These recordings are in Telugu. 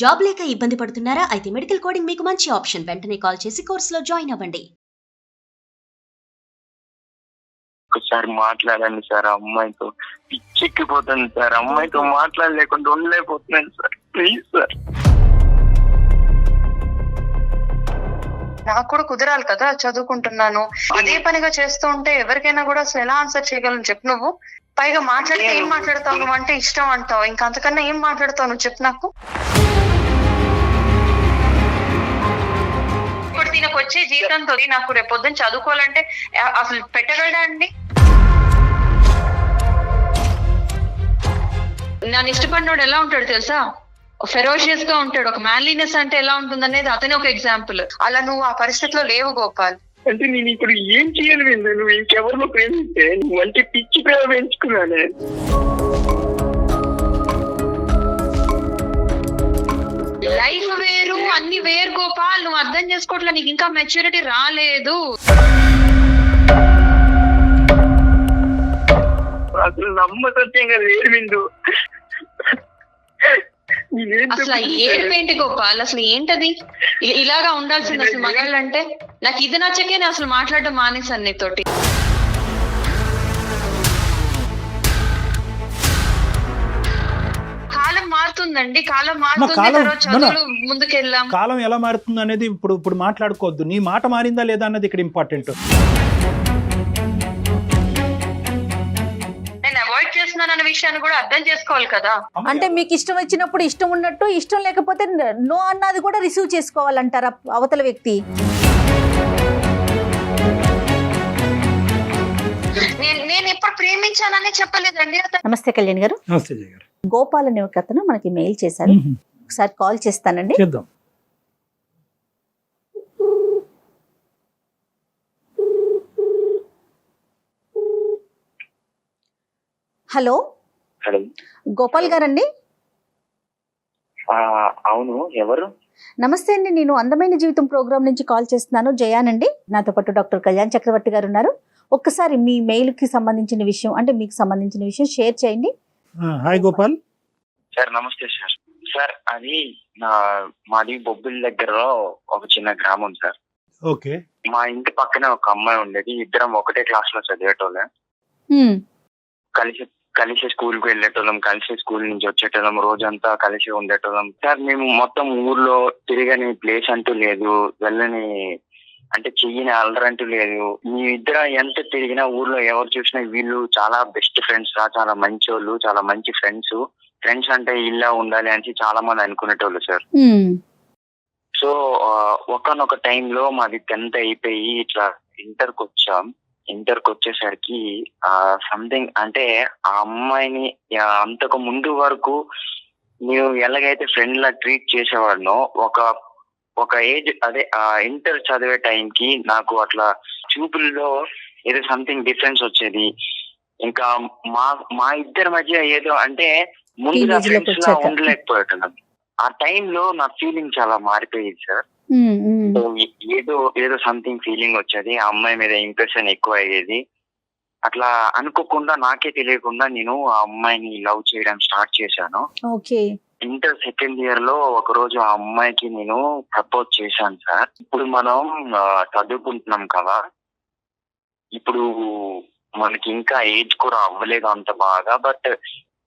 జాబ్ లేక ఇబ్బంది పడుతున్నారా? అయితే మెడికల్ కోడింగ్ మీకు మంచి ఆప్షన్. వెంటనే కాల్ చేసి కోర్సులో జాయిన్ అవ్వండి. ఒకసారి మాట్లాడండి సార్, అమ్మాయితో పిచ్చెక్కిపోతుంది సార్, అమ్మాయితో మాట్లాడలేకుండా ఉండలేకపోతున్నాను సార్, ప్లీజ్ సార్. నాకు కూడా కుదరాలి కదా, చదువుకుంటున్నాను. అదే పనిగా చేస్తూ ఉంటే ఎవరికైనా కూడా అసలు ఎలా ఆన్సర్ చేయగలను చెప్పు నువ్వు. పైగా మాట్లాడితే ఏం మాట్లాడతావు నువ్వు, అంటే ఇష్టం అంటావు, ఇంకా అంతకన్నా ఏం మాట్లాడతావు నువ్వు చెప్పు నాకు. ఇప్పుడు దీనికి వచ్చే జీతంతో నాకు రేపు పొద్దున్న చదువుకోవాలంటే అసలు పెట్టగలడా అండి? నన్ను ఇష్టపడినోడు ఎలా ఉంటాడు తెలుసా? ఫెరోషియస్ గా ఉంటాడు. ఒక మ్యాన్లీనెస్ అంటే ఎలా ఉంటుంది అనేది అతనే ఒక ఎగ్జాంపుల్. అలా నువ్వు ఆ పరిస్థితిలో లేవు గోపాల్. అంటే నేను ఇప్పుడు ఏం చేయాలి? నువ్వు ఇంకెవరిలో ప్రేమిస్తే నువ్వు అంటే పిచ్చి ప్రేమ పెంచుకున్నానే. లైఫ్ వేరు, అన్ని వేరు గోపాల్. నువ్వు అర్థం చేసుకోవట్లే, నీకు ఇంకా మెచ్యూరిటీ రాలేదు. అసలు నమ్మసత్యంగా లేదు విందు. అసలు ఏడుపేంటి గోపాల్? అసలు ఏంటది? ఇలాగా ఉండాల్సింది అసలు మగాళ్ళు అంటే. నాకు ఇది నచ్చకే నేను అసలు మాట్లాడడం మానేసాను నీతోటి. కాలం మారుతుందండి, కాలం మారుతుంది, చదువులు ముందుకెళ్ళాం. కాలం ఎలా మారుతుంది అనేది ఇప్పుడు మాట్లాడుకోవద్దు. నీ మాట మారిందా లేదా అన్నది ఇక్కడ ఇంపార్టెంట్. చేస్తున్నానన్న విషయాన్ని కూడా అర్థం చేసుకోవాలి కదా. అంటే మీకు ఇష్టం వచ్చినప్పుడు ఇష్టం ఉన్నట్టు, ఇష్టం లేకపోతే నో అన్నది కూడా రిసీవ్ చేసుకోవాలంటారా అవతల వ్యక్తి? నేను ఎప్పుడు ప్రేమించానని చెప్పలేదండి. నమస్తే కళ్యాణ్ గారు. నమస్తే జయ గారు. గోపాల్ అనే ఒక అతను మనకి మెయిల్ చేశారు, ఒకసారి కాల్ చేస్తానండి. చేద్దాం. హలో, హలో గోపాల్ గారండి? అవును, ఎవరు? నమస్తే అండి, నేను అందమైన జీవితం ప్రోగ్రామ్ నుంచి కాల్ చేస్తున్నాను. జయానండి. నాతో పాటు డాక్టర్ కళ్యాణ్ చక్రవర్తి గారు ఉన్నారు. ఒక్కసారి మీ మెయిల్ కి సంబంధించిన విషయం, అంటే మీకు సంబంధించిన విషయం షేర్ చేయండి. Hi Gopal sir. నమస్తే సార్. సార్ అది మాది బొబ్బిలి దగ్గర ఒక చిన్న గ్రామం సార్. ఓకే. మా ఇంటి పక్కనే ఒక అమ్మాయి ఉండేది. ఇద్దరం ఒకటే క్లాస్ లో చదివేటోళ్ళం. కలిసి స్కూల్ కి వెళ్ళేటోళ్ళం, కలిసి స్కూల్ నుంచి వచ్చేటోళ్ళం, రోజంతా కలిసి ఉండేటోళ్ళం సార్. మేము మొత్తం ఊర్లో తిరగని ప్లేస్ అంటూ లేదు, వెళ్ళని అంటే చెయ్యని అల్లరంటూ లేదు. మీ ఇద్దరం ఎంత తిరిగినా ఊర్లో ఎవరు చూసినా వీళ్ళు చాలా బెస్ట్ ఫ్రెండ్స్ రా, చాలా మంచి వాళ్ళు, చాలా మంచి ఫ్రెండ్స్. ఫ్రెండ్స్ అంటే ఇలా ఉండాలి అని చాలా మంది అనుకునేటోళ్ళు సార్. సో ఒకనొక టైంలో మాది 10th అయిపోయి ఇట్లా ఇంటర్కి వచ్చాం. ఇంటర్కి వచ్చేసరికి సంథింగ్ అంటే ఆ అమ్మాయిని అంతకు ముందు వరకు నేను ఎలాగైతే ఫ్రెండ్ లా ట్రీట్ చేసేవాడినో, ఒక ఏజ్ అదే ఇంటర్ చదివే టైంకి నాకు అట్లా చూపుల్లో ఏదో సంథింగ్ డిఫరెన్స్ వచ్చేది. ఇంకా మా ఇద్దరి మధ్య ఏదో అంటే ముందుగా ఫ్రెండ్స్ లా ఉండలేకపోయాను. ఆ టైంలో నా ఫీలింగ్ చాలా మారిపోయేది సార్. ఏదో సంథింగ్ ఫీలింగ్ వచ్చేది, ఆ అమ్మాయి మీద ఇంప్రెషన్ ఎక్కువ అయ్యేది. అట్లా అనుకోకుండా నాకే తెలియకుండా నేను ఆ అమ్మాయిని లవ్ చేయడం స్టార్ట్ చేశాను. ఇంటర్ సెకండ్ ఇయర్ లో ఒక రోజు ఆ అమ్మాయికి నేను ప్రపోజ్ చేశాను సార్. ఇప్పుడు మనం చదువుకుంటున్నాం కదా, ఇప్పుడు మనకి ఇంకా ఏజ్ కూడా అవ్వలేదు అంత బాగా. బట్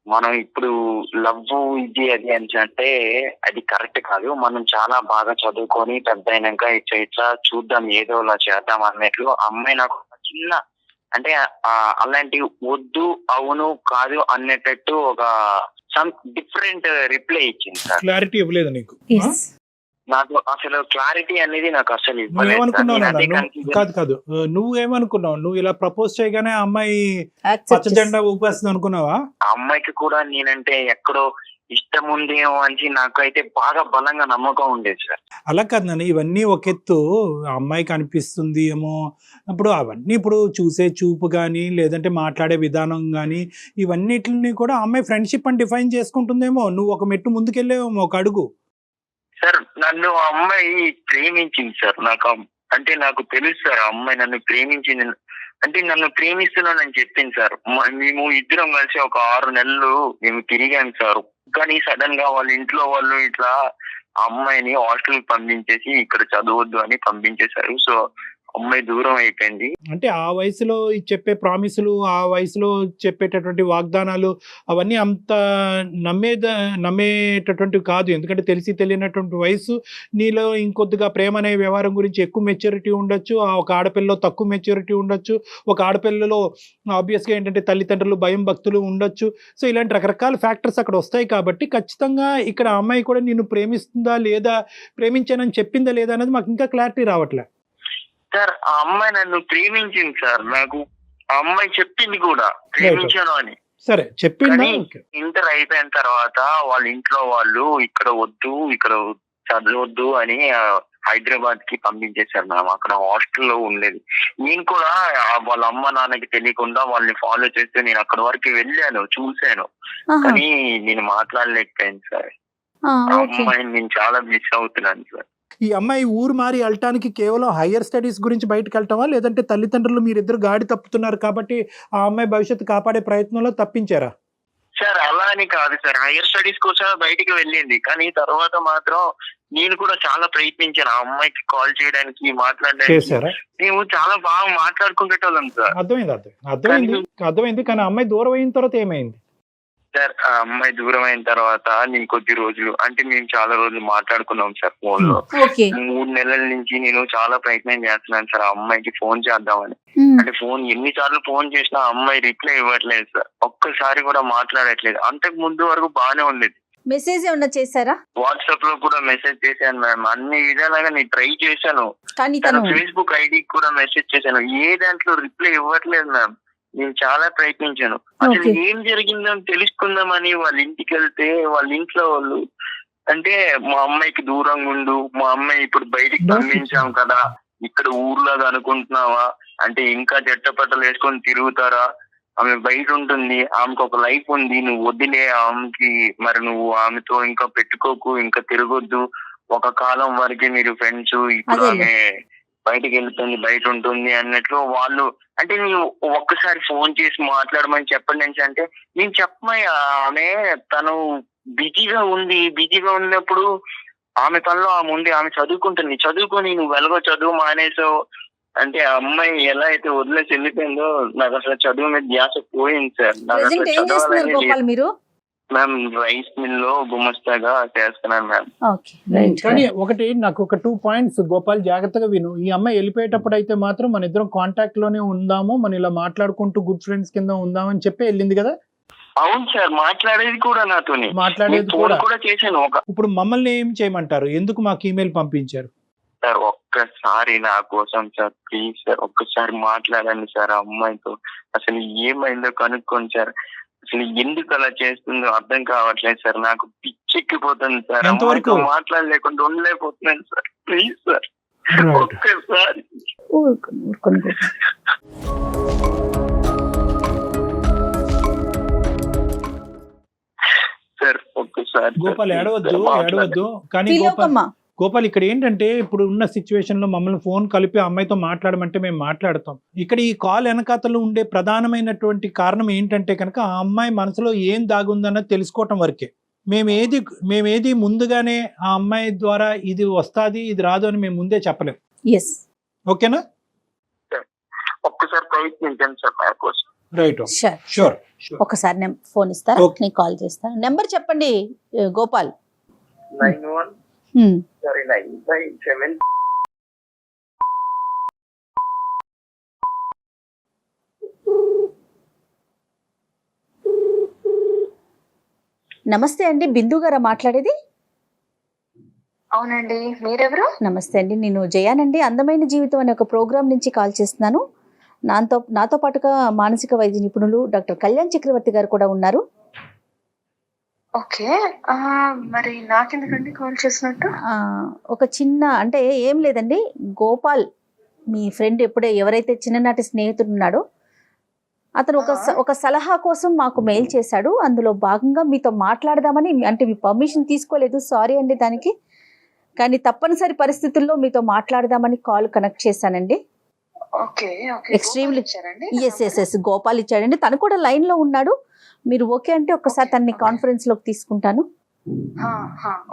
మనం ఇప్పుడు లవ్ ఇది అది అని అంటే అది కరెక్ట్ కాదు. మనం చాలా బాగా చదువుకొని పెద్ద అయినాక ఇట్లా చూద్దాం, ఏదోలా చేద్దాం అన్నట్లు అమ్మాయి నాకు చిన్న అంటే అలాంటి వద్దు అవును కాదు అన్నట్టు ఒక సమ్ డిఫరెంట్ రిప్లై ఇచ్చింది సార్. క్లారిటీ ఇవ్వలేదు నీకు? నాకు అసలు క్లారిటీ అనేది నాకు అసలు కాదు. నువ్వేమనుకున్నావు? నువ్వు ఇలా ప్రపోజ్ చేయగానే అమ్మాయి పచ్చ జెండా ఊపేస్తుంది అనుకున్నావా? ఆ అమ్మాయికి కూడా నేనంటే ఎక్కడో ఇష్టం ఉందేమో అని నాకు అయితే బాగా బలంగా నమ్మకం ఉండేది సార్. అలా కాదు నాన్న, ఇవన్నీ ఒక ఎత్తు. అమ్మాయికి అనిపిస్తుంది ఏమో, అప్పుడు అవన్నీ ఇప్పుడు చూసే చూపు కానీ లేదంటే మాట్లాడే విధానం కానీ ఇవన్నిటిని కూడా అమ్మాయి ఫ్రెండ్షిప్ అని డిఫైన్ చేసుకుంటుందేమో. నువ్వు ఒక మెట్టు ముందుకెళ్ళేమో, ఒక అడుగు. సార్ నన్ను ఆ అమ్మాయి ప్రేమించింది సార్. నాకు తెలుసు సార్, ఆ అమ్మాయి నన్ను ప్రేమించింది. అంటే నన్ను ప్రేమిస్తున్నానని చెప్పింది సార్. మేము ఇద్దరం కలిసి ఒక 6 నెలలు మేము తిరిగాం సార్. కానీ సడన్ గా వాళ్ళ ఇంట్లో వాళ్ళు ఇట్లా ఆ అమ్మాయిని హాస్టల్ పంపించేసి ఇక్కడ చదవద్దు అని పంపించేశారు. సో అమ్మాయి దూరం అయిపోయింది. అంటే ఆ వయసులో ఈ చెప్పే ప్రామిసులు, ఆ వయసులో చెప్పేటటువంటి వాగ్దానాలు అవన్నీ అంత నమ్మేటటువంటివి కాదు. ఎందుకంటే తెలిసి తెలియనటువంటి వయసు. నీలో ఇంకొద్దిగా ప్రేమ అనే వ్యవహారం గురించి ఎక్కువ మెచ్యూరిటీ ఉండొచ్చు, ఒక ఆడపిల్లలో తక్కువ మెచ్యూరిటీ ఉండొచ్చు, ఒక ఆడపిల్లలో ఆబ్వియస్గా ఏంటంటే తల్లిదండ్రులు భయం భక్తులు ఉండొచ్చు. సో ఇలాంటి రకరకాల ఫ్యాక్టర్స్ అక్కడ వస్తాయి. కాబట్టి ఖచ్చితంగా ఇక్కడ ఆ అమ్మాయి కూడా నిన్ను ప్రేమిస్తుందా లేదా, ప్రేమించానని చెప్పిందా లేదా అనేది మాకు ఇంకా క్లారిటీ రావట్లే. సార్ ఆ అమ్మాయి నన్ను ప్రేమించింది సార్. నాకు ఆ అమ్మాయి చెప్పింది కూడా ప్రేమించాను అని. సరే చెప్పిందా? ఇంటర్ అయిపోయిన తర్వాత వాళ్ళ ఇంట్లో వాళ్ళు ఇక్కడ వద్దు, ఇక్కడ చదవద్దు అని హైదరాబాద్ కి పంపించేశారు మ్యామ్. అక్కడ హాస్టల్లో ఉండేది. నేను కూడా వాళ్ళ అమ్మ నాన్నకి తెలియకుండా వాళ్ళని ఫాలో చేస్తే నేను అక్కడ వరకు వెళ్ళాను, చూశాను. కానీ నేను మాట్లాడలేకపోయాను సార్. ఆ అమ్మాయిని నేను చాలా మిస్ అవుతున్నాను సార్. ఈ అమ్మాయి ఊరు మారి వెళ్ళటానికి కేవలం హయ్యర్ స్టడీస్ గురించి బయటకు వెళ్ళటమా, లేదంటే తల్లిదండ్రులు మీరిద్దరు గాడి తప్పుతున్నారు కాబట్టి ఆ అమ్మాయి భవిష్యత్తు కాపాడే ప్రయత్నంలో తప్పించారా? సార్ అలా అని కాదు సార్, హైయర్ స్టడీస్ కోసం బయటికి వెళ్ళింది. కానీ తర్వాత మాత్రం నేను కూడా చాలా ప్రయత్నించాను ఆ అమ్మాయికి కాల్ చేయడానికి, మాట్లాడడానికి. మేము చాలా బాగా మాట్లాడుకునేటోళ్ళం సార్. అర్థమైంది. కానీ ఆ అమ్మాయి దూరం అయిన తర్వాత ఏమైంది సార్? ఆ అమ్మాయి దూరం అయిన తర్వాత నేను కొద్ది రోజులు, అంటే మేము చాలా రోజులు మాట్లాడుకున్నాం సార్ ఫోన్ లో. 3 నెలల నుంచి నేను చాలా ప్రయత్నం చేస్తున్నాను సార్ ఆ అమ్మాయికి ఫోన్ చేద్దామని. అంటే ఫోన్ ఎన్నిసార్లు ఫోన్ చేసినా ఆ అమ్మాయి రిప్లై ఇవ్వట్లేదు సార్, ఒక్కసారి కూడా మాట్లాడట్లేదు. అంతకు ముందు వరకు బాగానే ఉండేది. మెసేజ్ ఏమన్నా చేశారా? వాట్సాప్ లో కూడా మెసేజ్ చేశాను మ్యామ్. అన్ని విధాలుగా నేను ట్రై చేశాను. ఫేస్బుక్ ఐడికి కూడా మెసేజ్ చేశాను. ఏ దాంట్లో రిప్లై ఇవ్వట్లేదు మ్యామ్. నేను చాలా ప్రయత్నించాను. అసలు ఏం జరిగిందో తెలుసుకుందామని వాళ్ళ ఇంటికి వెళ్తే వాళ్ళ ఇంట్లో వాళ్ళు అంటే మా అమ్మాయికి దూరంగా ఉండు, మా అమ్మాయి ఇప్పుడు బయటికి పంపించాం కదా, ఇక్కడ ఊర్లాగా అనుకుంటున్నావా, అంటే ఇంకా జట్టపట్టలు వేసుకొని తిరుగుతారా, ఆమె బయట ఉంటుంది, ఆమెకు ఒక లైఫ్ ఉంది, నువ్వు వదిలే ఆమెకి, మరి నువ్వు ఆమెతో ఇంకా పెట్టుకోకు, ఇంకా తిరగొద్దు, ఒక కాలం వరకే మీరు ఫ్రెండ్స్, ఇప్పుడు ఆమె బయటకు వెళ్తుంది, బయట ఉంటుంది అన్నట్లు వాళ్ళు. అంటే నేను ఒక్కసారి ఫోన్ చేసి మాట్లాడమని చెప్పండి అంటే నేను చెప్పమయ్యా, ఆమె తను బిజీగా ఉన్నప్పుడు ఆమె పనిలో ఆమె ఉంది, ఆమె చదువుకుంటుంది, చదువుకొని నువ్వు వెలగో చదువు మానేసావు అంటే ఆ అమ్మాయి ఎలా అయితే వదిలేసి వెళ్ళిపోయిందో నాకు అసలు చదువు మీద ధ్యాస పోయింది సార్. నాకు అసలు చదవాలని మ్యామ్ రైస్ మిల్ లో గుమస్తాగా చేస్తున్నాను మ్యామ్. కానీ ఒకటి నాకు ఒక 2 పాయింట్స్ గోపాల్, జాగ్రత్తగా విను. ఈ అమ్మాయి వెళ్ళిపోయేటప్పుడు అయితే మాత్రం మన ఇద్దరం కాంటాక్ట్ లోనే ఉందాము, మన ఇలా మాట్లాడుకుంటూ గుడ్ ఫ్రెండ్స్ కింద ఉందామని చెప్పి వెళ్ళింది కదా? అవును సార్, మాట్లాడేది కూడా నాతోని, మాట్లాడేది కూడా చేశాను. ఇప్పుడు మమ్మల్ని ఏం చేయమంటారు? ఎందుకు మాకు ఈమెయిల్ పంపించారు? సార్ ఒక్కసారి నా కోసం సార్, ప్లీజ్ సార్ ఒక్కసారి మాట్లాడండి సార్ ఆ అమ్మాయితో. అసలు ఏమైందో కనుక్కోండి సార్. అసలు ఎందుకు అలా చేస్తుందో అర్థం కావట్లేదు సార్. నాకు పిచ్చెక్కిపోతుంది సార్, అమ్మాయితో మాట్లాడలేకుండా ఉండలేకపోతున్నాను సార్. ప్లీజ్ సార్ ఒక్కసారి. సార్ ఒక్కసారి. గోపాల్ ఏడవద్దు. కానీ గోపాల్ ఇక్కడ ఏంటంటే ఇప్పుడు ఉన్న సిచ్యువేషన్ లో మమ్మల్ని ఫోన్ కలిపి అమ్మాయితో మాట్లాడమంటే మేము మాట్లాడతాం. ఇక్కడ ఈ కాల్ వెనకాతలో ఉండే ప్రధానమైనటువంటి కారణం ఏంటంటే కనుక ఆ అమ్మాయి మనసులో ఏం దాగుందన్నది తెలుసుకోవటం వరకే. మేమేది ముందుగానే ఆ అమ్మాయి ద్వారా ఇది వస్తాది ఇది రాదు అని మేము ముందే చెప్పలేం. ఓకేనా? ఒక్కసారి ప్రయత్నించండి సార్ నా కోసం. Right, sure. ఒకసారి ఫోన్ ఇస్తారా? నేను కాల్ చేస్తాను. నెంబర్ చెప్పండి గోపాల్. 917. నమస్తే అండి, బిందు గారా మాట్లాడేది? అవునండి, మీరెవరు? నమస్తే అండి, నేను జయానండి. అందమైన జీవితం అనే ఒక ప్రోగ్రామ్ నుంచి కాల్ చేస్తున్నాను. నాతో పాటుగా మానసిక వైద్య నిపుణులు డాక్టర్ కళ్యాణ్ చక్రవర్తి గారు కూడా ఉన్నారు. ఓకే, మరి నాకెందుకండి కాల్ చేసినట్టు? ఒక చిన్న, అంటే ఏం లేదండి, గోపాల్ మీ ఫ్రెండ్ ఎవరైతే చిన్ననాటి స్నేహితుడు ఉన్నాడో అతను ఒక సలహా కోసం మాకు మెయిల్ చేశాడు. అందులో భాగంగా మీతో మాట్లాడదామని, అంటే మీ పర్మిషన్ తీసుకోలేదు, సారీ అండి దానికి. కానీ తప్పనిసరి పరిస్థితుల్లో మీతో మాట్లాడదామని కాల్ కనెక్ట్ చేశానండి. ఓకే ఓకే Extremely- ఇచ్చారండి ఎస్ గోపాల్ ఇచ్చాడండి. తను కూడా లైన్ లో ఉన్నాడు. మీరు ఓకే అంటే ఒక్కసారి తనని కాన్ఫరెన్స్ లోకి తీసుకుంటాను.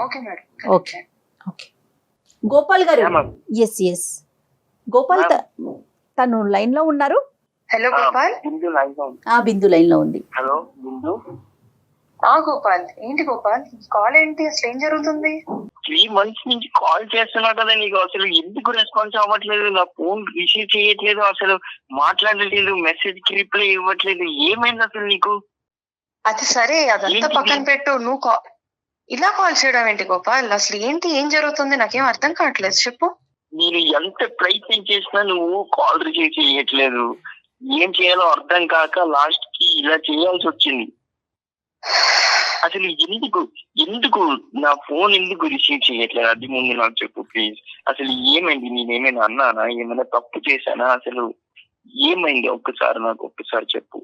Okay madam. Okay okay Gopal గారు. Yeah, ma'am. ఎస్ గోపాల్ తను లైన్ లో ఉన్నారు. హలో గోపాల్. బిందు లైన్ లో ఉంది. బిందు లైన్ లో ఉంది. హలో బిందు. గోపాల్ ఏంటి గోపాల్ కాల్ ఏంటి అసలు ఏం జరుగుతుంది? 3 months నుంచి కాల్ చేస్తున్నా కదా నీకు, అసలు ఎందుకు రెస్పాన్స్ అవ్వట్లేదు? నా ఫోన్ రిసీవ్ చేయట్లేదు, అసలు మాట్లాడలేదు, మెసేజ్ కి రిప్లై ఇవ్వట్లేదు. ఏమైంది అసలు నీకు? అది సరే అదంతా పక్కన పెట్టు. నువ్వు ఇలా కాల్ చేయడం ఏంటి గోపాల్? అసలు ఏంటి ఏం జరుగుతుంది నాకేం అర్థం కావట్లేదు, చెప్పు. నేను ఎంత ప్రయత్నం చేసినా నువ్వు కాల్ రిసీవ్ చేయట్లేదు. ఏం చేయాలో అర్థం కాక లాస్ట్ కి ఇలా చేయాల్సి వచ్చింది. అసలు ఎందుకు నా ఫోన్ ఎందుకు రిసీవ్ చేయట్లేదు? అది ముందు నాకు చెప్పు ప్లీజ్. అసలు ఏమైంది? నేనేమైనా అన్నానా? ఏమైనా తప్పు చేశానా? అసలు ఏమైంది? ఒక్కసారి చెప్పు.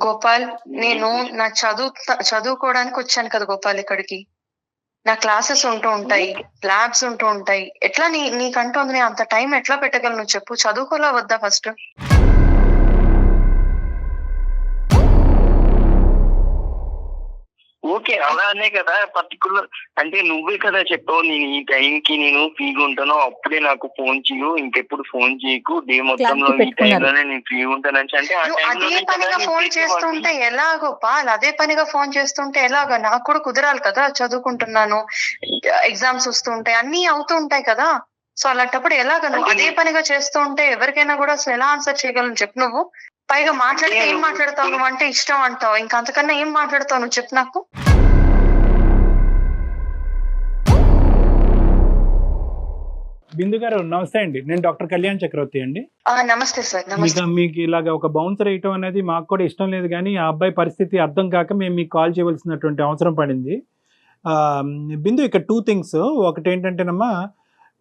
గోపాల్ నేను నా చదువుకోవడానికి వచ్చాను కదా గోపాల్ ఇక్కడికి. నా క్లాసెస్ ఉంటూ ఉంటాయి, ల్యాబ్స్ ఉంటూ ఉంటాయి. ఎట్లా నీకంటూ అంత టైం ఎట్లా పెట్టగలను చెప్పు? చదువుకోలా వద్దా ఫస్ట్? ఓకే అలానే కదా, పర్టికులర్ అంటే నువ్వే కదా చెప్పావు నేను ఈ టైంకి నేను ఫ్రీగా ఉంటాను, అప్పుడే నాకు ఫోన్ చేయు, ఇంకెప్పుడు ఫోన్ చేయకు, డే మొత్తంలో ఈ టైంలోనే నేను ఫ్రీగా ఉంటానని. అంటే అదే పనిగా ఫోన్ చేస్తుంటే ఎలా గోపాల్? అదే పనిగా ఫోన్ చేస్తుంటే ఎలాగా? నాకు కూడా కుదరాలి కదా, చదువుకుంటున్నాను, ఎగ్జామ్స్ వస్తూ ఉంటాయి, అన్ని అవుతూ ఉంటాయి కదా. సో అలాంటప్పుడు ఎలాగా? నువ్వు అదే పనిగా చేస్తూ ఉంటే ఎవరికైనా కూడా అసలు ఎలా ఆన్సర్ చేయగలను చెప్పు నువ్వు? పైగా మాట్లాడితే ఏం మాట్లాడతావు నువ్వు? అంటే ఇష్టం అంటావు, ఇంకా అంతకన్నా ఏం మాట్లాడతావు నువ్వు చెప్పు నాకు. బిందు గారు నమస్తే అండి, నేను డాక్టర్ కళ్యాణ్ చక్రవర్తి అండి. నమస్తే సార్. నమస్తే. మీకు ఇలాగ ఒక బౌన్సర్ వేయటం అనేది మాకు కూడా ఇష్టం లేదు, కానీ ఆ అబ్బాయి పరిస్థితి అర్థం కాక మేము మీకు కాల్ చేయవలసినటువంటి అవసరం పడింది. బిందు ఇక్కడ 2 things. ఒకటి ఏంటంటేనమ్మా,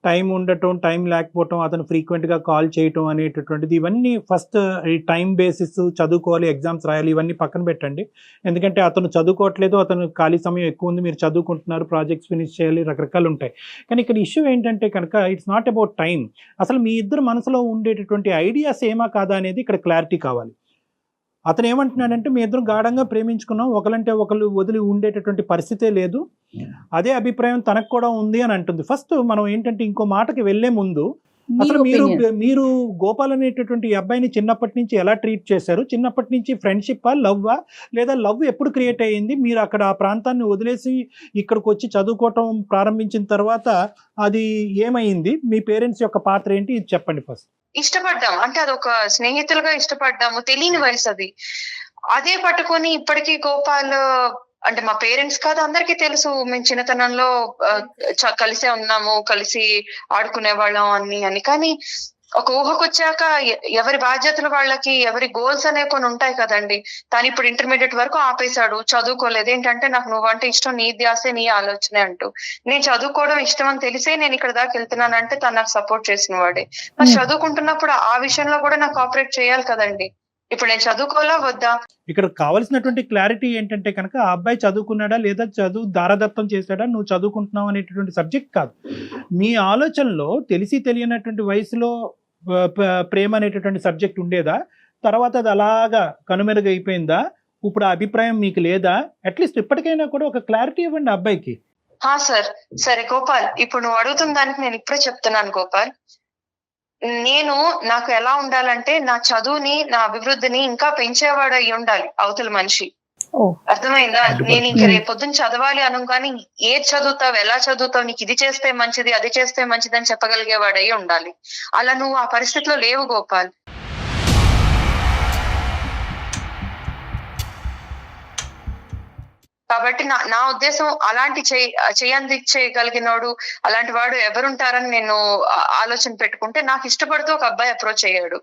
టైం ఉండటం, టైం లేకపోవటం, అతను ఫ్రీక్వెంట్గా కాల్ చేయటం అనేటటువంటిది, ఇవన్నీ ఫస్ట్ ఈ టైం బేసిస్, చదువుకోవాలి, ఎగ్జామ్స్ రాయాలి, ఇవన్నీ పక్కన పెట్టండి. ఎందుకంటే అతను చదువుకోవట్లేదు, అతను ఖాళీ సమయం ఎక్కువ ఉంది, మీరు చదువుకుంటున్నారు, ప్రాజెక్ట్స్ ఫినిష్ చేయాలి, రకరకాలు ఉంటాయి. కానీ ఇక్కడ ఇష్యూ ఏంటంటే కనుక ఇట్స్ నాట్ అబౌట్ టైం. అసలు మీ ఇద్దరు మనసులో ఉండేటటువంటి ఐడియాస్ ఏమా కాదా అనేది ఇక్కడ క్లారిటీ కావాలి. అతను ఏమంటున్నాడంటే మీ ఇద్దరు గాఢంగా ప్రేమించుకున్నాం, ఒకరంటే ఒకరు వదిలి ఉండేటటువంటి పరిస్థితే లేదు, అదే అభిప్రాయం తనకు కూడా ఉంది అని అంటుంది. ఫస్ట్ మనం ఏంటంటే ఇంకో మాటకి వెళ్లే ముందు అసలు మీరు గోపాల్ అనేటటువంటి ఈ అబ్బాయిని చిన్నప్పటి నుంచి ఎలా ట్రీట్ చేశారు? చిన్నప్పటి నుంచి ఫ్రెండ్షిప్పా, లవ్వా, లేదా లవ్ ఎప్పుడు క్రియేట్ అయ్యింది? మీరు అక్కడ ఆ ప్రాంతాన్ని వదిలేసి ఇక్కడికి వచ్చి చదువుకోవటం ప్రారంభించిన తర్వాత అది ఏమైంది? మీ పేరెంట్స్ యొక్క పాత్ర ఏంటి? ఇది చెప్పండి ఫస్ట్. ఇష్టపడ్డాం అంటే అది ఒక స్నేహితులుగా ఇష్టపడ్డాము, తెలియని వయసు అది. అదే పట్టుకొని ఇప్పటికీ గోపాల్ అంటే మా పేరెంట్స్ కాదు, అందరికీ తెలుసు మేము చిన్నతనంలో కలిసే ఉన్నాము, కలిసి ఆడుకునే వాళ్ళం అని. కానీ ఒక ఊహకొచ్చాక ఎవరి బాధ్యతలు వాళ్ళకి, ఎవరి గోల్స్ అనే కొన్ని ఉంటాయి కదండి. తను ఇప్పుడు ఇంటర్మీడియట్ వరకు ఆపేశాడు, చదువుకోలేదు. ఏంటంటే నాకు నువ్వంటే ఇష్టం, నీ ధ్యాసే నీ ఆలోచనే అంటూ. నేను చదువుకోవడం ఇష్టం అని తెలిసే నేను ఇక్కడ దాకా వెళ్తున్నానంటే తను నాకు సపోర్ట్ చేసిన వాడే. మరి చదువుకుంటున్నప్పుడు ఆ విషయంలో కూడా నాకు కోఆపరేట్ చేయాలి కదండి. ఇప్పుడు నేను చదువుకోవాలా వద్దా? ఇక్కడ కావాల్సినటువంటి క్లారిటీ ఏంటంటే కనుక ఆ అబ్బాయి చదువుకున్నాడా లేదా చదువు దారదత్తం చేశాడా, నువ్వు చదువుకుంటున్నావు అనేటటువంటి సబ్జెక్ట్ కాదు. మీ ఆలోచనలో తెలిసి తెలియనటువంటి వయసులో ప్రేమ అనేటటువంటి సబ్జెక్ట్ ఉండేదా? తర్వాత అది అలాగా కనుమెరుగైపోయిందా? ఇప్పుడు ఆ అభిప్రాయం మీకు లేదా? అట్లీస్ట్ ఇప్పటికైనా కూడా ఒక క్లారిటీ ఇవ్వండి అబ్బాయికి. సార్ సరే గోపాల్, ఇప్పుడు నువ్వు అడుగుతున్న దానికి నేను ఇప్పుడే చెప్తున్నాను గోపాల్. నాకు ఎలా ఉండాలంటే నా చదువుని, నా అభివృద్ధిని ఇంకా పెంచేవాడు అయి ఉండాలి అవతల మనిషి. అర్థమైందా? నేను ఇంక రేపొద్దున చదవాలి అనగానే ఏది చదువుతావు, ఎలా చదువుతావు, నీకు ఇది చేస్తే మంచిది, అది చేస్తే మంచిది అని చెప్పగలిగేవాడై ఉండాలి. అలా నువ్వు ఆ పరిస్థితిలో లేవు గోపాల్. కాబట్టి నా ఉద్దేశం అలాంటి చేయగలిగినోడు, అలాంటి వాడు ఎవరుంటారని నేను ఆలోచన పెట్టుకుంటే నాకు ఇష్టపడుతూ ఒక అబ్బాయి అప్రోచ్ అయ్యాడు.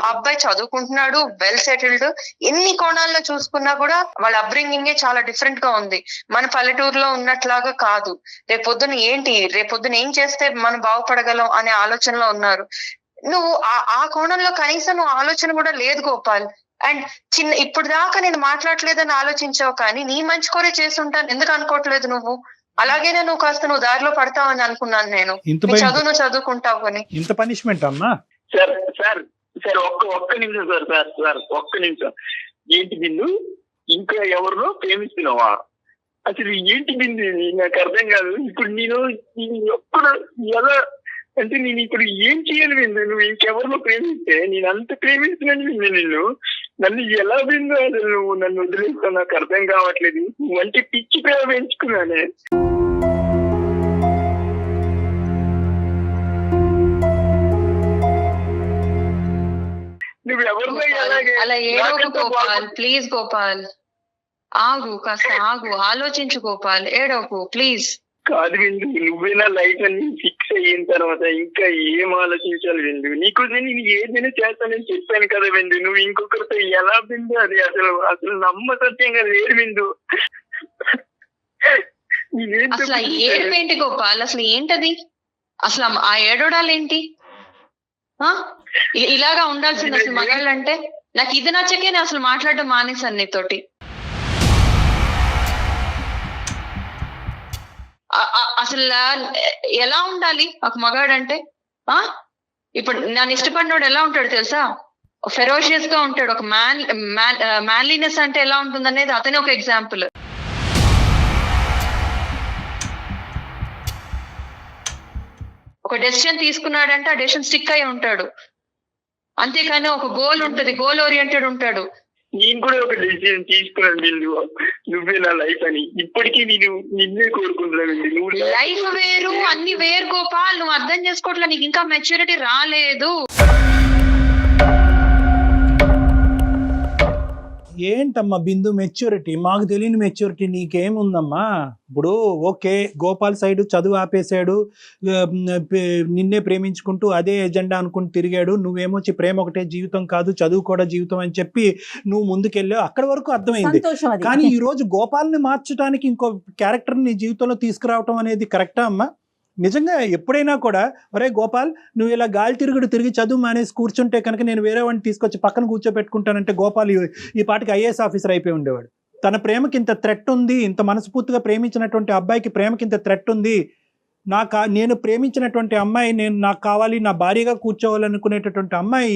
ఆ అబ్బాయి చదువుకుంటున్నాడు, వెల్ సెటిల్డ్. ఎన్ని కోణాల్లో చూసుకున్నా కూడా వాళ్ళ అప్బ్రింగింగే చాలా డిఫరెంట్ గా ఉంది. మన పల్లెటూరులో ఉన్నట్లాగా కాదు. రేపొద్దున ఏం చేస్తే మనం బాగుపడగలం అనే ఆలోచనలో ఉన్నారు. నువ్వు ఆ కోణంలో కనీసం నువ్వు ఆలోచన కూడా లేదు గోపాల్. అండ్ ఇప్పుడు దాకా నేను మాట్లాడలేదని ఆలోచించావు, కానీ నీ మంచి కోరే చేస్తుంటాను ఎందుకు అనుకోవట్లేదు నువ్వు? అలాగైనా నువ్వు దారిలో పడతావని అనుకున్నాను నేను. ఇంత నీ భయం, చదువు నువ్వు చదువుకుంటావు అని. ఇంత పనిష్మెంట్ అమ్మా? సార్ సార్ సార్ ఒక్క నిమిషం సార్ సార్ సార్ ఒక్క నిమిషం. ఏంటి బిందు, ఇంకా ఎవరినో ప్రేమిస్తున్నావా? అసలు ఏంటి బిందు, నాకు అర్థం కాదు. ఇప్పుడు నేను ఎప్పుడు ఎలా అంటే నేను ఇప్పుడు ఏం చేయాలి బిందు? నువ్వు ఇంకెవరినో ప్రేమిస్తే నేను అంత ప్రేమిస్తున్నాను బిందు. నన్ను ఎలా బిందు అసలు నువ్వు నన్ను వదిలేస్తావు? నాకు అర్థం కావట్లేదు. మంచి పిచ్చి ప్రేమ పెంచుకున్నానే. నువ్వు ఎవరినో ఎలాగే అలా ఏడవకు గోపాల్, ప్లీజ్ గోపాల్, ఆగు, కాస్త ఆగు, ఆలోచించు గోపాల్, ఏడవకు ప్లీజ్. కాదు విందు, నువ్వే నా లైఫ్ అన్ని ఫిక్స్ అయిన తర్వాత ఇంకా ఏం ఆలోచించాలి విందు? నీకు నేను ఏదైనా చేస్తానని చెప్పాను కదా విందు. నువ్వు ఇంకొకరితో ఎలా విందు? అది అసలు నమ్మసత్యంగా లేదు విందు. అసలు ఆ ఏడుపేంటి గోపాల్? అసలు ఏంటది? అసలు ఆ ఏడవడాలేంటి? ఇలాగా ఉండాల్సింది అసలు మగాళ్ళంటే. నాకు ఇది నచ్చకే నేను అసలు మాట్లాడడం మానేశాను నీతోటి. అసలు ఎలా ఉండాలి ఒక మగాడంటే? ఇప్పుడు నన్ను ఇష్టపడినోడు ఎలా ఉంటాడు తెలుసా? ఫెరోషియస్ గా ఉంటాడు. ఒక మ్యాన్లీనెస్ అంటే ఎలా ఉంటుంది అనేది అతనే ఒక ఎగ్జాంపుల్. ఒక డెసిషన్ తీసుకున్నాడంటే ఆ డెసిషన్ స్టిక్ అయి ఉంటాడు. అంతేకాని ఒక గోల్ ఉంటది, గోల్ ఓరియంటెడ్ ఉంటాడు. నేను కూడా ఒక డెసిషన్ తీసుకున్నాను బిందు, నువ్వే నా లైఫ్ అని. ఇప్పటికీ నేను నిన్నే కోరుకుంటున్నాను. నువ్వు లైఫ్ వేరు, అన్ని వేరు గోపాల్. నువ్వు అర్థం చేసుకోవట్లా, నీకు ఇంకా మెచ్యూరిటీ రాలేదు. ఏంటమ్మా బిందు మెచ్యూరిటీ? మాకు తెలియని మెచ్యూరిటీ నీకేముందమ్మా? ఇప్పుడు ఓకే, గోపాల్ సైడ్ చదువు ఆపేశాడు, నిన్నే ప్రేమించుకుంటూ అదే ఎజెండా అనుకుని తిరిగాడు. నువ్వేమొచ్చి ప్రేమ ఒకటే జీవితం కాదు, చదువు కూడా జీవితం అని చెప్పి నువ్వు ముందుకెళ్ళావు. అక్కడ వరకు అర్థమైంది. కానీ ఈ రోజు గోపాల్ని మార్చడానికి ఇంకో క్యారెక్టర్ నీ జీవితంలో తీసుకురావటం అనేది కరెక్టా అమ్మా? నిజంగా ఎప్పుడైనా కూడా ఒరే గోపాల్, నువ్వు ఇలా గాలి తిరిగి చదువు మానేసి కూర్చుంటే కనుక నేను వేరే వాడిని తీసుకొచ్చి పక్కన కూర్చోబెట్టుకుంటానంటే గోపాల్ ఈ పాటికి ఐఏఎస్ ఆఫీసర్ అయిపోయి ఉండేవాడు. తన ప్రేమకి ఇంత థ్రెట్ ఉంది, ఇంత మనస్ఫూర్తిగా ప్రేమించినటువంటి అబ్బాయికి ప్రేమకి ఇంత థ్రెట్ ఉంది, నేను ప్రేమించినటువంటి అమ్మాయి నాకు కావాలి, నా భార్యగా కూర్చోవాలనుకునేటటువంటి అమ్మాయి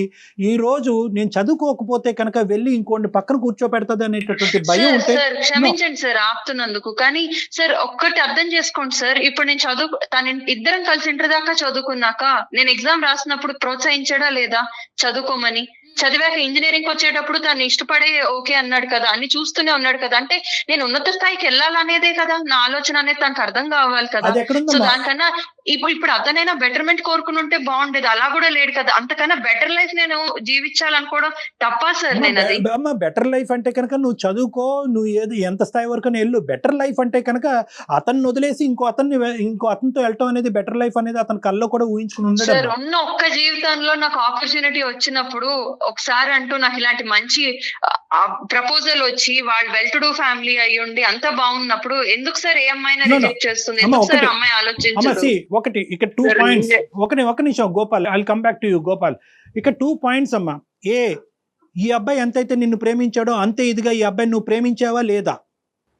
ఈ రోజు నేను చదువుకోకపోతే కనుక వెళ్ళి ఇంకోటి పక్కన కూర్చోపెడతాది అనేటటువంటి భయం ఉంటే. క్షమించండి సార్ ఆపుతున్నందుకు, కానీ సార్ ఒక్కటి అర్థం చేసుకోండి సార్. ఇప్పుడు నేను ఇద్దరం కలిసి ఇంటర్ దాకా చదువుకున్నాక నేను ఎగ్జామ్ రాసినప్పుడు ప్రోత్సహించడా లేదా చదువుకోమని? చదివాక ఇంజనీరింగ్ వచ్చేటప్పుడు తను ఇష్టపడే ఓకే అన్నాడు కదా, అన్ని చూస్తూనే ఉన్నాడు కదా. అంటే నేను ఉన్నత స్థాయికి వెళ్ళాలనేదే కదా నా ఆలోచన అనేది తనకు అర్థం కావాలి కదా. సో దానికన్నా ఇప్పుడు అతనైనా బెటర్మెంట్ కోరుకుని ఉంటే బాగుండేది. అలా కూడా లేడు కదా. అంతకన్నా బెటర్ లైఫ్ నేను జీవించాలనుకోవడం తప్పా సార్? నేను అది బెటర్ లైఫ్ అంటే కనుక నువ్వు చదువుకో, నువ్వు ఎంత స్థాయి వరకు వెళ్ళు. బెటర్ లైఫ్ అంటే కనుక అతన్ని వదిలేసి ఇంకో అతనితో వెళ్ళటం అనేది బెటర్ లైఫ్ అనేది అతని కల్లో కూడా ఊహించుకుని ఉండదు సార్. ఉన్న ఒక్క జీవితంలో నాకు ఆపర్చునిటీ వచ్చినప్పుడు ఒకసారి అంటూ నాకు ఇలాంటి మంచి ప్రపోజల్ వచ్చి వాళ్ళు వెల్ టు డూ ఫ్యామిలీ అయ్యి ఉండి అంత బాగున్నప్పుడు ఎందుకు సార్ ఏ అమ్మాయినా రిజెక్ట్ చేస్తుంది? ఎందుకు సార్ అమ్మాయి ఆలోచించదు? ఒకటి ఇక్కడ 2 పాయింట్స్. ఒక నిమిషం Gopal, I will come back to you Gopal. ఇక్కడ 2 పాయింట్స్ అమ్మా. ఈ అబ్బాయి ఎంతైతే నిన్ను ప్రేమించాడో అంతే ఇదిగా ఈ అబ్బాయి నువ్వు ప్రేమించావా లేదా?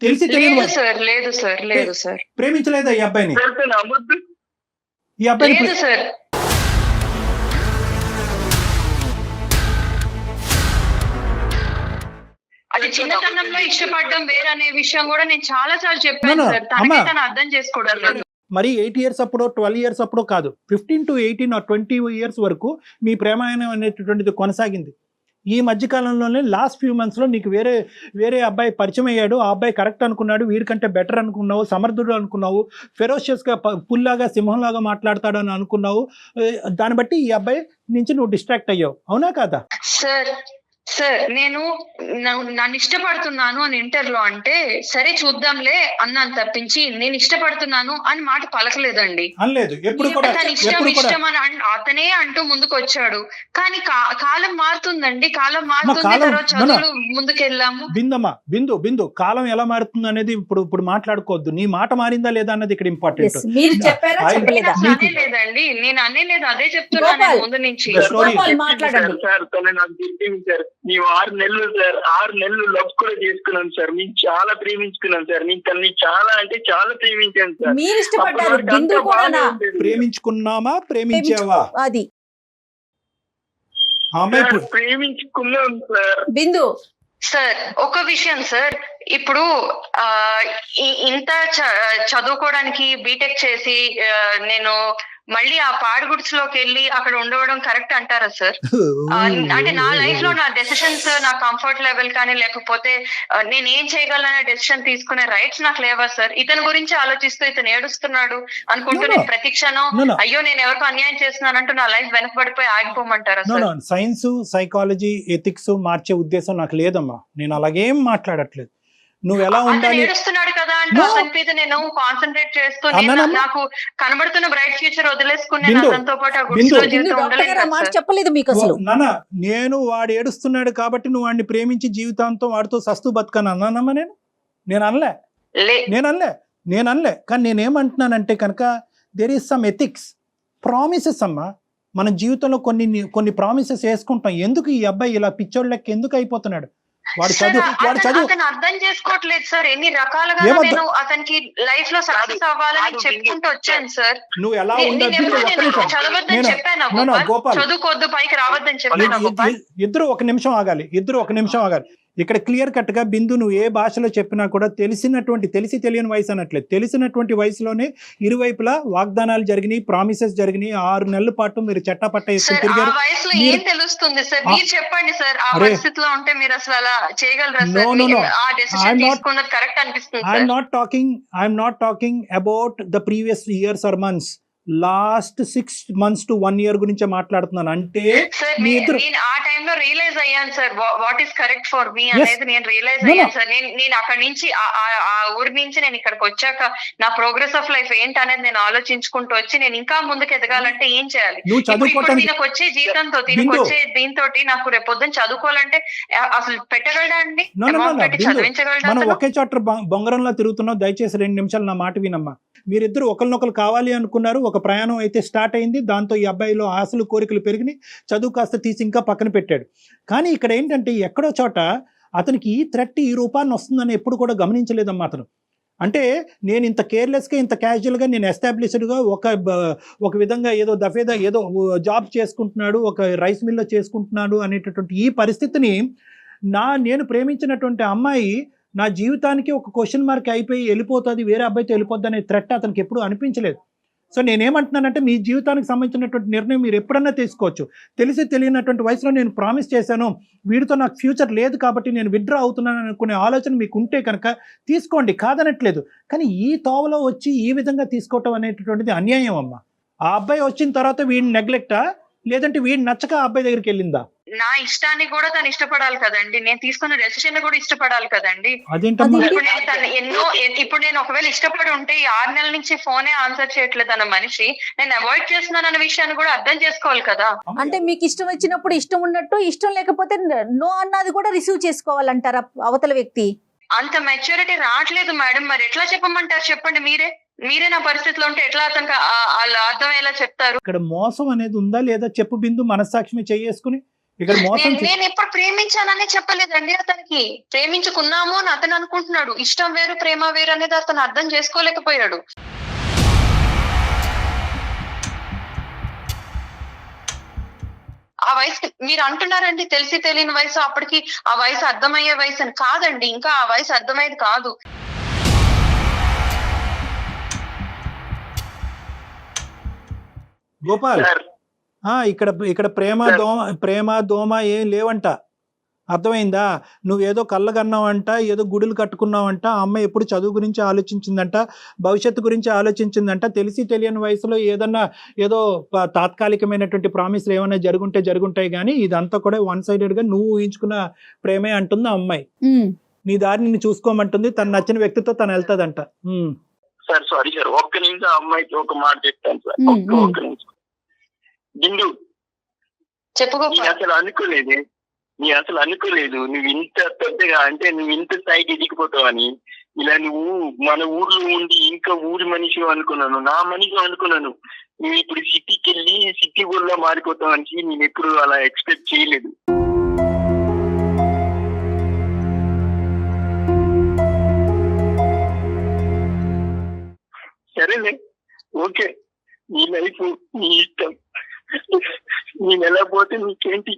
తెలిసి తెలియదు సార్. లేదు సార్, లేదు సార్. ప్రేమించలేదా ఈ అబ్బాయిని? ఈ అబ్బాయి లేదు సార్. అది చిన్నతనంలో ఇష్టపడడం వేరనే విషయం కూడా నేను చాలా సార్లు చెప్పాను సార్. తనకే తను అర్థం చేసుకోవడం లేదు. మరి 8 years అప్పుడో 12 years అప్పుడో కాదు, 15 to 18 or 20 years వరకు మీ ప్రేమాయణం అనేటటువంటిది కొనసాగింది. ఈ మధ్యకాలంలోనే లాస్ట్ ఫ్యూ మంత్స్లో నీకు వేరే అబ్బాయి పరిచయం అయ్యాడు. ఆ అబ్బాయి కరెక్ట్ అనుకున్నాడు, వీడికంటే బెటర్ అనుకున్నావు, సమర్థుడు అనుకున్నావు, ఫెరోషియస్గా పుల్లాగా సింహంలాగా మాట్లాడతాడు అని అనుకున్నావు. దాన్ని బట్టి ఈ అబ్బాయి నుంచి నువ్వు డిస్ట్రాక్ట్ అయ్యావు, అవునా కాదా? సార్ నేను నన్ను ఇష్టపడుతున్నాను అని ఇంటర్లో అంటే సరే చూద్దాంలే అన్నాను తప్పించి నేను ఇష్టపడుతున్నాను అని మాట పలకలేదండి. తన ఇష్టం అని అతనే అంటూ ముందుకు వచ్చాడు. కానీ కాలం మారుతుందండి, కాలం మారుతుంది, తర్వాత చదువులు ముందుకెళ్ళాము. బిందు కాలం ఎలా మారుతుంది అనేది ఇప్పుడు మాట్లాడుకోవద్దు. నీ మాట మారిందా లేదా అన్నది ఇక్కడ ఇంపార్టెంట్. అదే లేదండి, నేను అనే లేదు, అదే చెప్తున్నాను ముందు నుంచి. మేము 6 నెలలు సార్, 6 నెలలు లవ్ కూడా చేసుకున్నాం సార్. మేము చాలా ప్రేమించుకున్నాం సార్. నేను తనని చాలా అంటే చాలా ప్రేమించాను సార్. మీరు ఇష్టపడ్డారు, అప్పటి వరకు బిందు అంతా కూడానా? బాగానే ఉండేది. ప్రేమించుకున్నామా ప్రేమించావా? అది ఆమె సార్, ప్రేమించుకున్నాం సార్. బిందు సార్ ఒక విషయం సార్, ఇప్పుడు ఇంత చదువుకోవడానికి బీటెక్ చేసి నేను మళ్ళీ ఆ పాడుగుడ్స్లోకి వెళ్ళి అక్కడ ఉండవడం కరెక్ట్ అంటారా సార్? అంటే నా లైఫ్ లో నా డెసిషన్స్, నా కంఫర్ట్ లెవెల్ కానీ లేకపోతే నేను ఏం చేయగలనే డెసిషన్ తీసుకునే రైట్స్ నాకు లేవా సార్? ఇతని గురించి ఆలోచిస్తూ ఇతను ఏడుస్తున్నాడు అనుకుంటూ నేను ప్రతి క్షణం అయ్యో నేను ఎవరికో అన్యాయం చేస్తున్నానంటూ నా లైఫ్ వెనకబడిపోయి ఆగిపోమంటారా సార్? సైన్స్, సైకాలజీ, ఎథిక్స్ మార్చే ఉద్దేశం నాకు లేదమ్మా. నేను అలాగేం మాట్లాడట్లేదు. నువ్వు ఎలా ఉండాలి ఏడుస్తున్నాడు కదా అంటే అతని మీద నేను కాన్సన్ట్రేట్ చేస్తూ నాకు కనబడుతున్న బ్రైట్ ఫ్యూచర్ వదిలేసుకుని అతనితో పాటు ఆ గుడిలో జీవితం ఉండలేదు. చెప్పలేదు మీకు అసలు. నాన్న, నేను వాడు ఏడుస్తున్నాడు కాబట్టి నువ్వు వాడిని ప్రేమించి జీవితాంతం వాడితో సస్తు బతకను అన్నానమ్మా? నేను అనలే. కానీ నేనేమంటున్నానంటే కనుక there is some ethics, promises అమ్మా. మన జీవితంలో కొన్ని ప్రామిసెస్ వేసుకుంటాం. ఎందుకు ఈ అబ్బాయి ఇలా పిచ్చోళ్ళకి ఎందుకు అయిపోతున్నాడు? వాడు చదువు అర్థం చేసుకోవట్లేదు సార్. ఎన్ని రకాలుగా నేను అతనికి లైఫ్ లో సక్సెస్ అవ్వాలని చెప్పుకుంటూ వచ్చాను సార్. నువ్వు ఎలా చదవద్దని చెప్పాను, చదువుకోవద్దు, పైకి రావద్దని చెప్పాను. ఇద్దరు ఒక నిమిషం ఆగాలి. ఇక్కడ క్లియర్ కట్ గా బిందు నువ్వు ఏ భాషలో చెప్పినా కూడా తెలిసి తెలియని వయసు అనట్లేదు. తెలిసినటువంటి వయసులోనే ఇరువైపులా వాగ్దానాలు జరిగినాయి, ప్రామిసెస్ జరిగినాయి. 6 నెలల పాటు మీరు చట్టపట్ట వేసుకుని తిరిగారు. ఏం తెలుస్తుంది సార్? మీరు చెప్పండి సార్, ఆ పరిస్థితిలో ఉంటే మీరు అసలు అలా చేయగలరా సార్? ఆ డెసిషన్ తీసుకున్నది కరెక్ట్ అనిపిస్తుంది. I'm not talking about the previous years or months. Last 6 months to 1 year గురించే మాట్లాడుతున్నాను. అంటే నేను ఆ టైంలో రియలైజ్ అయ్యాను sir what is correct for me అనేది. నేను రియలైజ్ అయ్యాను సార్. నేను అక్కడి నుంచి ఆ ఊరి నుంచి నేను ఇక్కడికి వచ్చాక నా ప్రోగ్రెస్ ఆఫ్ లైఫ్ ఏంటి అనేది నేను ఆలోచించుకుంటూ వచ్చి నేను ఇంకా ముందుకు ఎదగాలంటే ఏం చేయాలి? దీనికి వచ్చే జీతంతో వచ్చే దీంతో నాకు రేపు పొద్దున్న చదువుకోవాలంటే అసలు పెట్టగలడా అండి? చదివించగలడా? మనం ఒకే చోట బొంగరంలో తిరుగుతున్నాం. దయచేసి 2 నిమిషాలు నా మాట వినమ్మా. మీరిద్దరు ఒకరినొకరు కావాలి అనుకున్నారు. ఒక ప్రయాణం అయితే స్టార్ట్ అయింది. దాంతో ఈ అబ్బాయిలో ఆశలు కోరికలు పెరిగినాయి. చదువు కాస్త తీసి ఇంకా పక్కన పెట్టాడు. కానీ ఇక్కడ ఏంటంటే ఎక్కడో చోట అతనికి ఈ థ్రెట్ ఈ రూపాన్ని వస్తుందని ఎప్పుడు కూడా గమనించలేదమ్మా అతను. అంటే నేను ఇంత కేర్లెస్గా, ఇంత క్యాజువల్గా, నేను ఎస్టాబ్లిష్డ్గా ఒక విధంగా ఏదో దఫేదా ఏదో జాబ్ చేసుకుంటున్నాడు, ఒక రైస్ మిల్లో చేసుకుంటున్నాడు అనేటటువంటి ఈ పరిస్థితిని నేను ప్రేమించినటువంటి అమ్మాయి నా జీవితానికి ఒక క్వశ్చన్ మార్క్ అయిపోయి వెళ్ళిపోతుంది, వేరే అబ్బాయితో వెళ్ళిపోద్ది అనే థ్రెట్ అతనికి ఎప్పుడు అనిపించలేదు. సో నేనేమంటున్నానంటే మీ జీవితానికి సంబంధించినటువంటి నిర్ణయం మీరు ఎప్పుడన్నా తీసుకోవచ్చు. తెలియనటువంటి వయసులో నేను ప్రామిస్ చేశాను, వీడితో నాకు ఫ్యూచర్ లేదు కాబట్టి నేను విత్డ్రా అవుతున్నాను అనుకునే ఆలోచన మీకు ఉంటే కనుక తీసుకోండి, కాదనట్లేదు. కానీ ఈ తోవలో వచ్చి ఈ విధంగా తీసుకోవటం అనేటటువంటిది అన్యాయం అమ్మా. ఆ అబ్బాయి వచ్చిన తర్వాత వీడిని నెగ్లెక్టా, లేదంటే వీడిని నచ్చక ఆ అబ్బాయి దగ్గరికి వెళ్ళిందా? నా ఇష్టాన్ని కూడా తను ఇష్టపడాలి కదండి, నేను తీసుకున్న డెసిషన్ కూడా ఇష్టపడాలి కదండి. ఇప్పుడు నేను ఒకవేళ ఇష్టపడి ఉంటే ఈ 6 నెలల నుంచి ఫోనే ఆన్సర్ చేయట్లేదు అన్న మనిషి నేను అవాయిడ్ చేస్తున్నాను అన్న విషయాన్ని కూడా అర్థం చేసుకోవాలి కదా. అంటే మీకు ఇష్టం వచ్చినప్పుడు ఇష్టం ఉన్నట్టు, ఇష్టం లేకపోతే నో అన్నది కూడా రిసీవ్ చేసుకోవాలంటారా అవతల వ్యక్తి? అంత మెచ్యూరిటీ రావట్లేదు మేడం. మరి ఎట్లా చెప్పమంటారు చెప్పండి? మీరే నా పరిస్థితిలో ఉంటే ఎట్లా అతనికి అర్థమయ్యేలా చెప్తారు? ఇక్కడ మోసం అనేది ఉందా లేదా చెప్పు బిందు, మనస్సాక్షి చేసుకుని. ఇక్కడ మోసం నేను ఎప్పుడు ప్రేమించానని చెప్పలేదండి. అతనికి ప్రేమించుకున్నాము అని అతను అనుకుంటున్నాడు. ఇష్టం వేరు ప్రేమ వేరు అనేది అతను అర్థం చేసుకోలేకపోయాడు. ఆ వయసు మీరు అంటున్నారండి తెలిసి తెలియని వయసు, అప్పటికి ఆ వయసు అర్థమయ్యే వయసు అని. కాదండి, ఇంకా ఆ వయసు అర్థమయ్యేది కాదు. గోపాల్, ఇక్కడ ప్రేమ దోమ ఏం లేవంట, అర్థమైందా? నువ్వేదో కళ్ళగన్నావంట, ఏదో గుడులు కట్టుకున్నావంట. ఆ అమ్మాయి ఎప్పుడు చదువు గురించి ఆలోచించిందంట, భవిష్యత్తు గురించి ఆలోచించిందంట. తెలియని వయసులో ఏదో తాత్కాలికమైనటువంటి ప్రామిస్లు ఏమైనా జరుగుంటాయి కానీ ఇదంతా కూడా 1-sided నువ్వు ఊహించుకున్న ప్రేమే అంటుంది ఆ అమ్మాయి. నీ దారి నిన్ను చూసుకోమంటుంది, తను నచ్చిన వ్యక్తితో తను వెళ్తాదంట. సార్ సారీ సార్, ఒక్క నిమిషం అమ్మాయికి ఒక మాట చెప్తాను సార్. ఒక్క నిమిషం. బిందు, అసలు అనుకోలేదు నువ్వు ఇంత పెద్దగా, అంటే నువ్వు ఇంత స్థాయికి ఎదిగిపోతావని. ఇలా నువ్వు మన ఊర్లో ఉండి ఇంకా ఊరి మనిషి అనుకున్నాను, నా మనిషి అనుకున్నాను. నువ్వు ఇప్పుడు సిటీకి వెళ్ళి సిటీ ఊర్లో మారిపోతావని నేను ఎప్పుడు అలా ఎక్స్పెక్ట్ చేయలేదు. ఓకే, నీ లైఫ్ నీ ఇష్టం, నేను ఎలా పోతే నీకేంటి?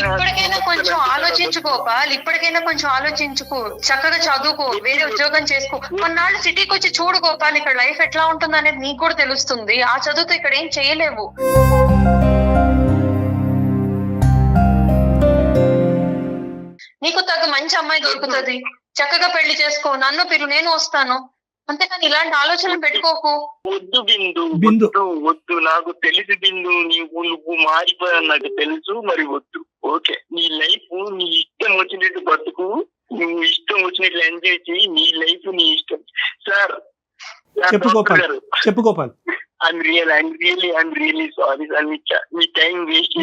ఇప్పటికైనా కొంచెం ఆలోచించు గోపాల్, ఇప్పటికైనా కొంచెం ఆలోచించుకో, చక్కగా చదువుకో, వేరే ఉద్యోగం చేసుకో, కొన్నాళ్ళు సిటీకి వచ్చి చూడు గోపాల్, ఇక్కడ లైఫ్ ఎట్లా ఉంటుంది అనేది నీకు కూడా తెలుస్తుంది. ఆ చదువుతో ఇక్కడ ఏం చేయలేవు. నీకు తగ్గ మంచి అమ్మాయి దొరుకుతుంది, చక్కగా పెళ్లి చేసుకో, నన్ను పిలు, నేను వస్తాను. అంతేకాని ఇలాంటి ఆలోచనలు పెట్టుకోకు. వద్దు బిందు, బిందు. వద్దు, నాకు తెలుసు బిందు, నువ్వు మారిపోయావు నాకు తెలుసు, మరి వద్దు. ఓకే, నీ లైఫ్ నీ ఇష్టం వచ్చినట్టు బతుకు, నువ్వు ఇష్టం వచ్చినట్లు ఎంజాయ్ చేయి, నీ లైఫ్ నీ ఇష్టం. సార్ చెప్పు గోపాల్, చెప్పు Gopal. I'm really sorry sir, me time waste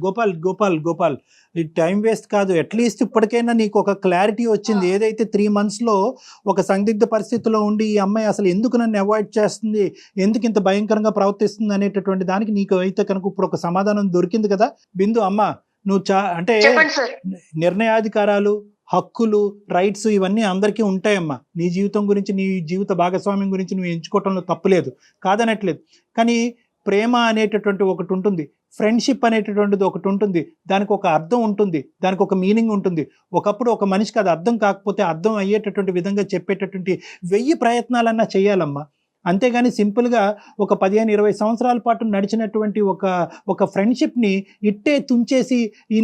Gopal ఈ టైం వేస్ట్ కాదు. అట్లీస్ట్ ఇప్పటికైనా నీకు ఒక క్లారిటీ వచ్చింది. ఏదైతే 3 months లో ఒక సందిగ్ధ పరిస్థితిలో ఉండి ఈ అమ్మాయి అసలు ఎందుకు నన్ను అవాయిడ్ చేస్తుంది, ఎందుకు ఇంత భయంకరంగా ప్రవర్తిస్తుంది అనేటటువంటి దానికి నీకు అయితే కనుక ఇప్పుడు ఒక సమాధానం దొరికింది కదా బిందు. అమ్మ నువ్వు అంటే నిర్ణయాధికారాలు, హక్కులు, రైట్స్ ఇవన్నీ అందరికీ ఉంటాయమ్మా. నీ జీవితం గురించి, నీ జీవిత భాగస్వామ్యం గురించి నువ్వు ఎంచుకోవటంలో తప్పులేదు, కాదనట్లేదు. కానీ ప్రేమ అనేటటువంటి ఒకటి ఉంటుంది, ఫ్రెండ్షిప్ అనేటటువంటిది ఒకటి ఉంటుంది, దానికి ఒక అర్థం ఉంటుంది, దానికి ఒక మీనింగ్ ఉంటుంది. ఒకప్పుడు ఒక మనిషికి అది అర్థం కాకపోతే అర్థం అయ్యేటటువంటి విధంగా చెప్పేటటువంటి 1000 ప్రయత్నాలన్నా చేయాలమ్మా. అంతేగాని సింపుల్గా ఒక 15-20 సంవత్సరాల పాటు నడిచినటువంటి ఒక ఫ్రెండ్షిప్ని ఇట్టే తుంచేసి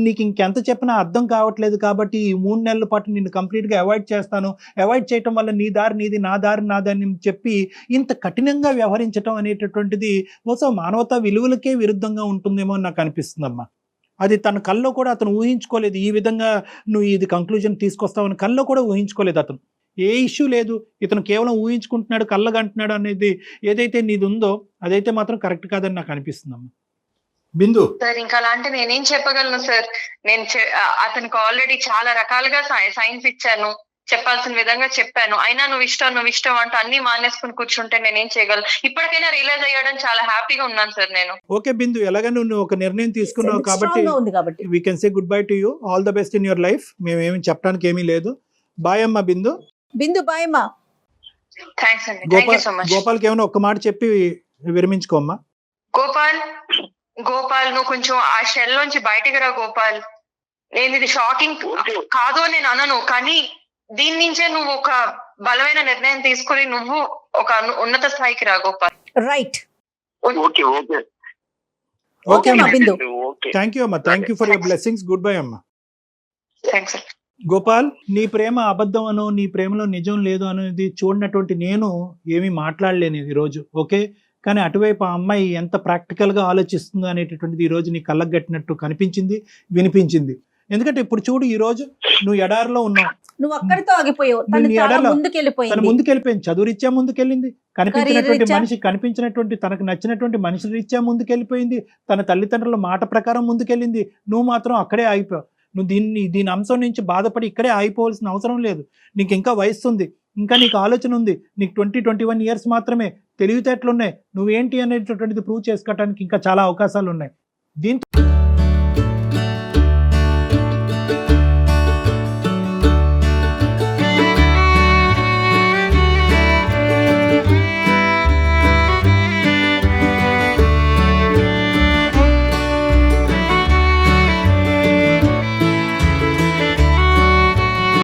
నీకు ఇంకెంత చెప్పినా అర్థం కావట్లేదు కాబట్టి ఈ 3 నెలల పాటు నిన్ను కంప్లీట్గా అవాయిడ్ చేస్తాను, అవాయిడ్ చేయటం వల్ల నీ దారి నీది, నా దారి నాదని చెప్పి ఇంత కఠినంగా వ్యవహరించడం అనేటటువంటిది బహుశా మానవతా విలువలకే విరుద్ధంగా ఉంటుందేమో అని నాకు అనిపిస్తుందమ్మా. అది తన కల్లో కూడా అతను ఊహించుకోలేదు, ఈ విధంగా నువ్వు ఇది కంక్లూజన్ తీసుకొస్తావని కల్లో కూడా ఊహించుకోలేదు అతను. ఏ ఇష్యూ లేదు, ఇతను కేవలం ఊహించుకుంటున్నాడు, కళ్ళగంటున్నాడు అనేది ఏదైతే నీది ఉందో అదైతే మాత్రం కరెక్ట్ కాదని నాకు అనిపిస్తుందమ్మా. బిందు సార్ ఇంకా అలాంటి నేనేం చెప్పగలను సార్, నేను అతనికి ఆల్రెడీ చాలా రకాలుగా సైన్స్ ఇచ్చాను, చెప్పాల్సిన విధంగా చెప్పాను, అయినా నువ్వు ఇష్టం అంటూ అన్ని మానేసుకుని కూర్చుంటే నేనేం చేయగలను. ఇప్పటికైనా రియలైజ్ అయ్యాడని చాలా హ్యాపీగా ఉన్నాను సార్ నేను. ఓకే బిందు, ఎలాగ నువ్వు ఒక నిర్ణయం తీసుకున్నావు కాబట్టి we can say good bye to you, all the best in your life. మేమేమి చెప్పడానికి ఏమీ లేదు. బాయ్ అమ్మా బిందు. బాయ్ అమ్మా. థ్యాంక్స్ అండి, థ్యాంక్ యూ సో మచ్. గోపాల్కి ఏమైనా ఒక్క మాట చెప్పి విరమించుకోమ్మా. గోపాల్ నువ్వు కొంచెం ఆ షెల్ నుంచి బయటికి రా గోపాల్. నేను ఇది షాకింగ్ కాదు అని నేను అనను, కానీ దీని నుంచే నువ్వు ఒక బలమైన నిర్ణయం తీసుకుని నువ్వు ఒక ఉన్నత స్థాయికి రా గోపాల్. రైట్. ఓకే అమ్మా బిందు, థ్యాంక్ యూ అమ్మా, thank you for your blessings. Good bye అమ్మా. థ్యాంక్స్. గోపాల్, నీ ప్రేమ అబద్ధం అనో, నీ ప్రేమలో నిజం లేదు అనేది చూడనటువంటి నేను ఏమీ మాట్లాడలేను ఈరోజు. ఓకే, కానీ అటువైపు ఆ అమ్మాయి ఎంత ప్రాక్టికల్గా ఆలోచిస్తుందో అనేటటువంటిది ఈరోజు నీ కళ్ళకు గట్టినట్టు కనిపించింది, వినిపించింది. ఎందుకంటే ఇప్పుడు చూడు, ఈరోజు నువ్వు ఎడారిలో ఉన్నావు, నువ్వు అక్కడితో ఆగిపోయావు, తను ముందుకెళ్ళిపోయింది, చదువు రీత్యా ముందుకెళ్ళింది, కనిపించినటువంటి తనకు నచ్చినటువంటి మనిషి రీత్యా ముందుకెళ్ళిపోయింది, తన తల్లిదండ్రుల మాట ప్రకారం ముందుకెళ్ళింది. నువ్వు మాత్రం అక్కడే ఆగిపోయావు. నువ్వు దీని అంశం నుంచి బాధపడి ఇక్కడే ఆగిపోవాల్సిన అవసరం లేదు. నీకు ఇంకా వయసు ఉంది, ఇంకా నీకు ఆలోచన ఉంది, నీకు 20-21 years మాత్రమే, తెలివితేటలు ఉన్నాయి, నువ్వేంటి అనేటటువంటిది ప్రూవ్ చేసుకోవడానికి ఇంకా చాలా అవకాశాలు ఉన్నాయి. దీంతో